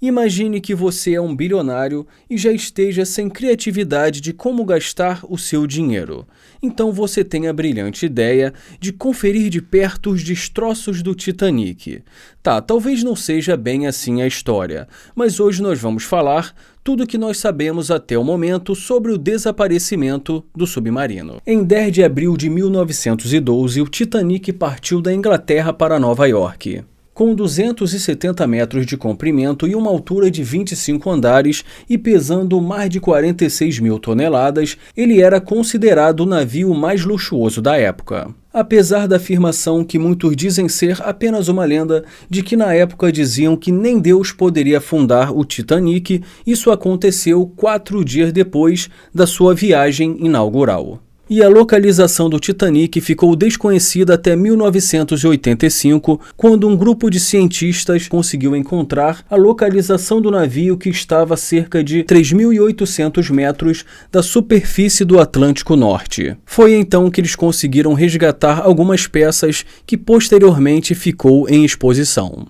Imagine que você é um bilionário e já esteja sem criatividade de como gastar o seu dinheiro. Então você tem a brilhante ideia de conferir de perto os destroços do Titanic. Tá, talvez não seja bem assim a história, mas hoje nós vamos falar tudo o que nós sabemos até o momento sobre o desaparecimento do submarino. Em 10 de abril de 1912, o Titanic partiu da Inglaterra para Nova York. Com 270 metros de comprimento e uma altura de 25 andares e pesando mais de 46 mil toneladas, ele era considerado o navio mais luxuoso da época. Apesar da afirmação que muitos dizem ser apenas uma lenda, de que na época diziam que nem Deus poderia afundar o Titanic, isso aconteceu 4 dias depois da sua viagem inaugural. E a localização do Titanic ficou desconhecida até 1985, quando um grupo de cientistas conseguiu encontrar a localização do navio que estava a cerca de 3.800 metros da superfície do Atlântico Norte. Foi então que eles conseguiram resgatar algumas peças que posteriormente ficou em exposição.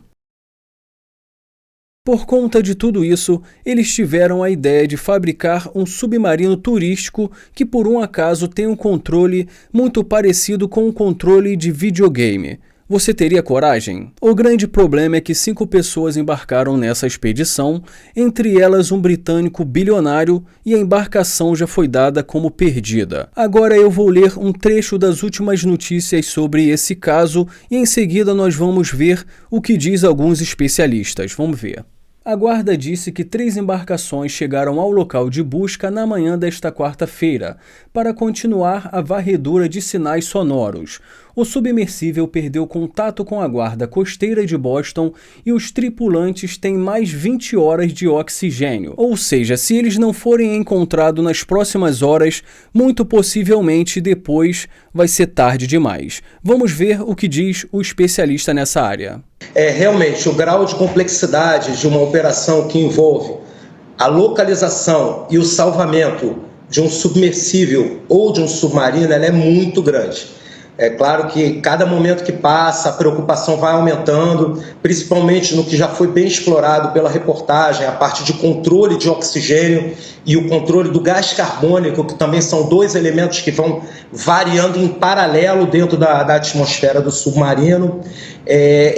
Por conta de tudo isso, eles tiveram a ideia de fabricar um submarino turístico que por um acaso tem um controle muito parecido com um controle de videogame. Você teria coragem? O grande problema é que 5 pessoas embarcaram nessa expedição, entre elas um britânico bilionário, e a embarcação já foi dada como perdida. Agora eu vou ler um trecho das últimas notícias sobre esse caso e em seguida nós vamos ver o que diz alguns especialistas. Vamos ver. A guarda disse que 3 embarcações chegaram ao local de busca na manhã desta quarta-feira, para continuar a varredura de sinais sonoros. O submersível perdeu contato com a guarda costeira de Boston e os tripulantes têm mais 20 horas de oxigênio. Ou seja, se eles não forem encontrados nas próximas horas, muito possivelmente depois vai ser tarde demais. Vamos ver o que diz o especialista nessa área. Realmente, o grau de complexidade de uma operação que envolve a localização e o salvamento de um submersível ou de um submarino, ela é muito grande. É claro que cada momento que passa, a preocupação vai aumentando, principalmente no que já foi bem explorado pela reportagem, a parte de controle de oxigênio e o controle do gás carbônico, que também são 2 elementos que vão variando em paralelo dentro da atmosfera do submarino.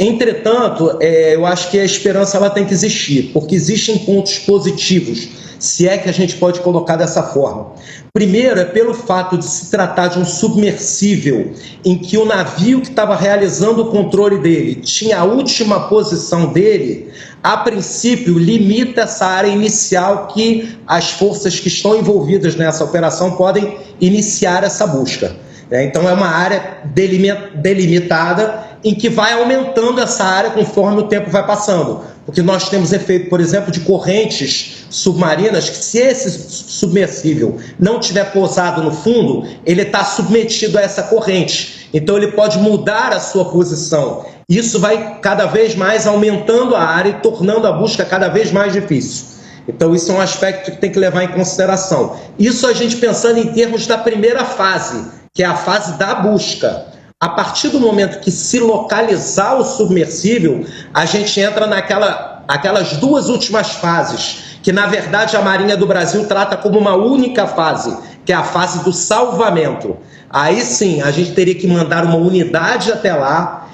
Entretanto, eu acho que a esperança ela tem que existir, porque existem pontos positivos, se é que a gente pode colocar dessa forma. Primeiro é pelo fato de se tratar de um submersível em que o navio que estava realizando o controle dele tinha a última posição dele, a princípio limita essa área inicial que as forças que estão envolvidas nessa operação podem iniciar essa busca. Então é uma área delimitada em que vai aumentando essa área conforme o tempo vai passando. Porque nós temos efeito, por exemplo, de correntes submarinas, que se esse submersível não tiver pousado no fundo, ele está submetido a essa corrente. Então ele pode mudar a sua posição. Isso vai cada vez mais aumentando a área e tornando a busca cada vez mais difícil. Então isso é um aspecto que tem que levar em consideração. Isso a gente pensando em termos da primeira fase, que é a fase da busca. A partir do momento que se localizar o submersível, a gente entra naquelas 2 últimas fases, que na verdade a Marinha do Brasil trata como uma única fase, que é a fase do salvamento. Aí sim, a gente teria que mandar uma unidade até lá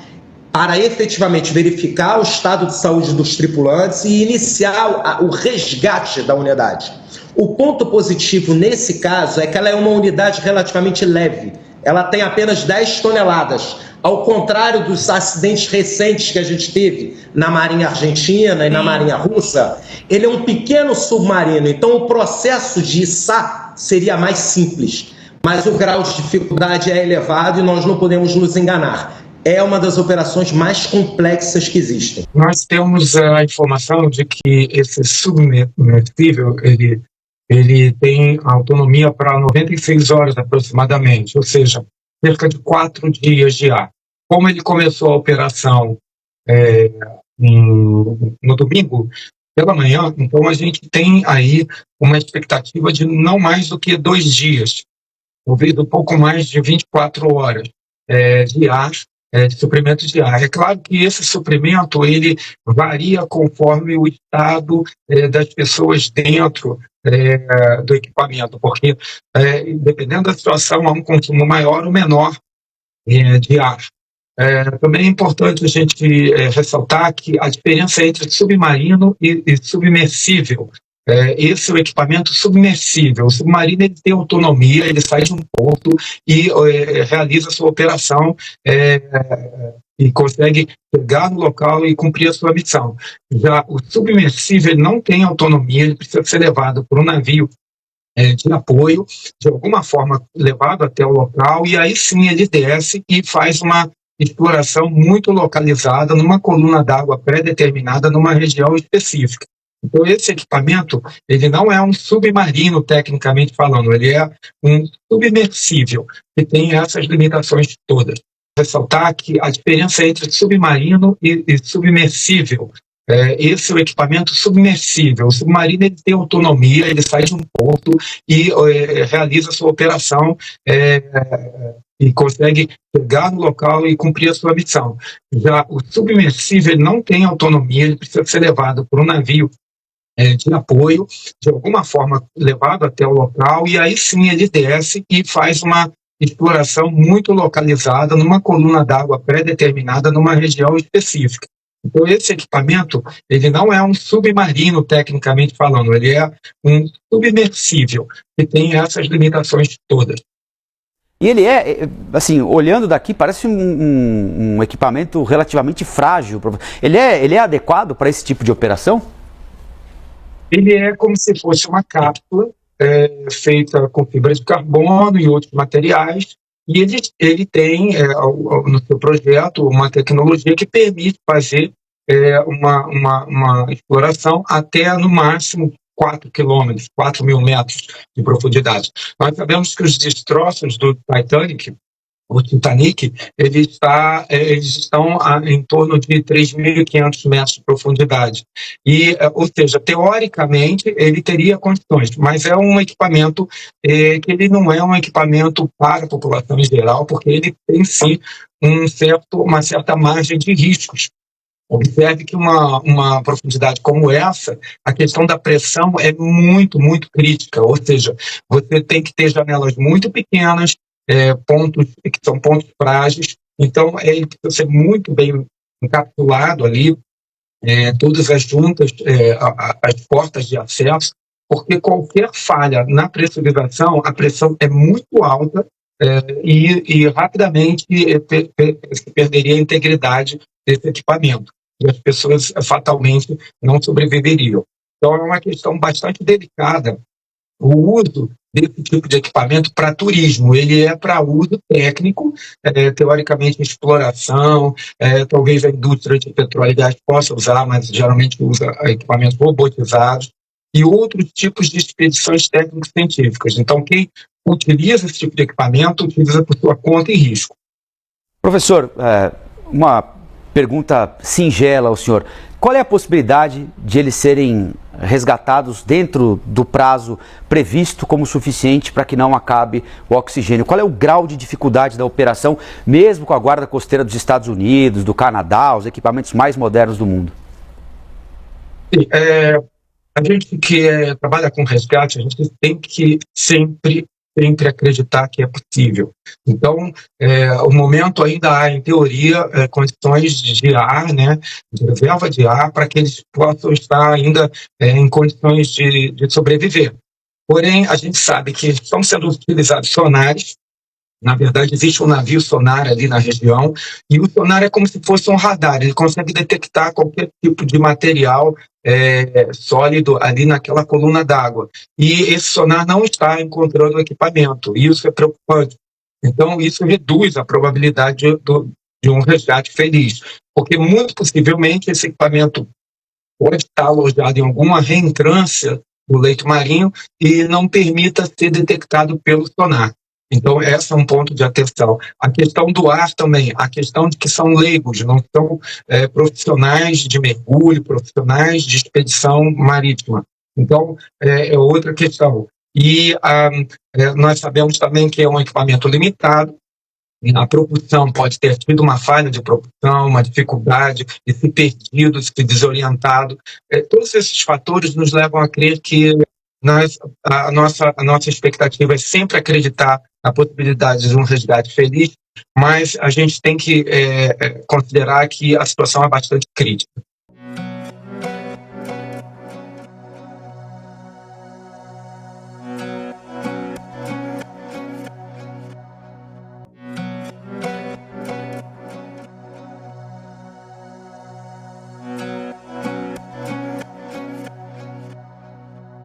para efetivamente verificar o estado de saúde dos tripulantes e iniciar o resgate da unidade. O ponto positivo nesse caso é que ela é uma unidade relativamente leve. Ela tem apenas 10 toneladas, ao contrário dos acidentes recentes que a gente teve na Marinha Argentina e na Marinha Russa. Ele é um pequeno submarino, então o processo de içar seria mais simples, mas o grau de dificuldade é elevado e nós não podemos nos enganar. É uma das operações mais complexas que existem. Nós temos a informação de que esse submersível, ele tem autonomia para 96 horas aproximadamente, ou seja, cerca de 4 dias de ar. Como ele começou a operação no domingo pela manhã, então a gente tem aí uma expectativa de não mais do que 2 dias, ouvido pouco mais de 24 horas de ar de suprimento de ar. É claro que esse suprimento ele varia conforme o estado das pessoas dentro do equipamento, porque dependendo da situação há um consumo maior ou menor de ar. Também é importante a gente ressaltar que a diferença entre submarino e submersível. Esse é o equipamento submersível. O submarino ele tem autonomia, ele sai de um porto e realiza a sua operação e consegue chegar no local e cumprir a sua missão. Já o submersível ele não tem autonomia, ele precisa ser levado por um navio de apoio, de alguma forma levado até o local, e aí sim ele desce e faz uma exploração muito localizada numa coluna d'água pré-determinada numa região específica. Então esse equipamento, ele não é um submarino tecnicamente falando, ele é um submersível, que tem essas limitações todas. Ressaltar que a diferença entre submarino e submersível, esse é o equipamento submersível. O submarino ele tem autonomia, ele sai de um porto e realiza a sua operação e consegue chegar no local e cumprir a sua missão. Já o submersível ele não tem autonomia, ele precisa ser levado por um navio de apoio, de alguma forma levado até o local, e aí sim ele desce e faz uma exploração muito localizada numa coluna d'água pré-determinada numa região específica. Então esse equipamento, ele não é um submarino tecnicamente falando, ele é um submersível, que tem essas limitações todas. E ele assim, olhando daqui, parece um equipamento relativamente frágil. Ele é adequado para esse tipo de operação? Ele é como se fosse uma cápsula feita com fibra de carbono e outros materiais, e ele tem no seu projeto uma tecnologia que permite fazer uma exploração até no máximo 4 quilômetros, 4.000 metros de profundidade. Nós sabemos que os destroços do Titanic, eles estão em torno de 3.500 metros de profundidade. Ou seja, teoricamente, ele teria condições, mas é um equipamento que ele não é um equipamento para a população em geral, porque ele tem, sim, uma certa margem de riscos. Observe que uma profundidade como essa, a questão da pressão é muito, muito crítica, ou seja, você tem que ter janelas muito pequenas, pontos que são pontos frágeis, então ele precisa ser muito bem encapsulado ali, todas as juntas, as portas de acesso, porque qualquer falha na pressurização, a pressão é muito alta e rapidamente se perderia a integridade desse equipamento, e as pessoas fatalmente não sobreviveriam. Então é uma questão bastante delicada o uso desse tipo de equipamento para turismo. Ele é para uso técnico, teoricamente exploração, talvez a indústria de petróleo e gás possa usar, mas geralmente usa equipamentos robotizados e outros tipos de expedições técnico-científicas. Então quem utiliza esse tipo de equipamento utiliza por sua conta e risco. Professor, uma pergunta singela ao senhor. Qual é a possibilidade de eles serem resgatados dentro do prazo previsto como suficiente para que não acabe o oxigênio? Qual é o grau de dificuldade da operação, mesmo com a Guarda Costeira dos Estados Unidos, do Canadá, os equipamentos mais modernos do mundo? Sim, a gente que trabalha com resgate, a gente tem que sempre acreditar que é possível. Então, o momento ainda há, em teoria, condições de ar, né, de reserva de ar, para que eles possam estar ainda em condições de sobreviver. Porém, a gente sabe que estão sendo utilizados sonares. Na verdade, existe um navio sonar ali na região, e o sonar é como se fosse um radar, ele consegue detectar qualquer tipo de material sólido ali naquela coluna d'água. E esse sonar não está encontrando o equipamento, e isso é preocupante. Então, isso reduz a probabilidade de um resgate feliz, porque muito possivelmente esse equipamento pode estar alojado em alguma reentrância do leito marinho e não permita ser detectado pelo sonar. Então, esse é um ponto de atenção. A questão do ar também, a questão de que são leigos, não são profissionais de mergulho, profissionais de expedição marítima. Então, é outra questão. E nós sabemos também que é um equipamento limitado, a propulsão pode ter tido uma falha de propulsão, uma dificuldade de se perdido, se desorientado. Todos esses fatores nos levam a crer que a nossa expectativa é sempre acreditar na possibilidade de um resgate feliz, mas a gente tem que considerar que a situação é bastante crítica.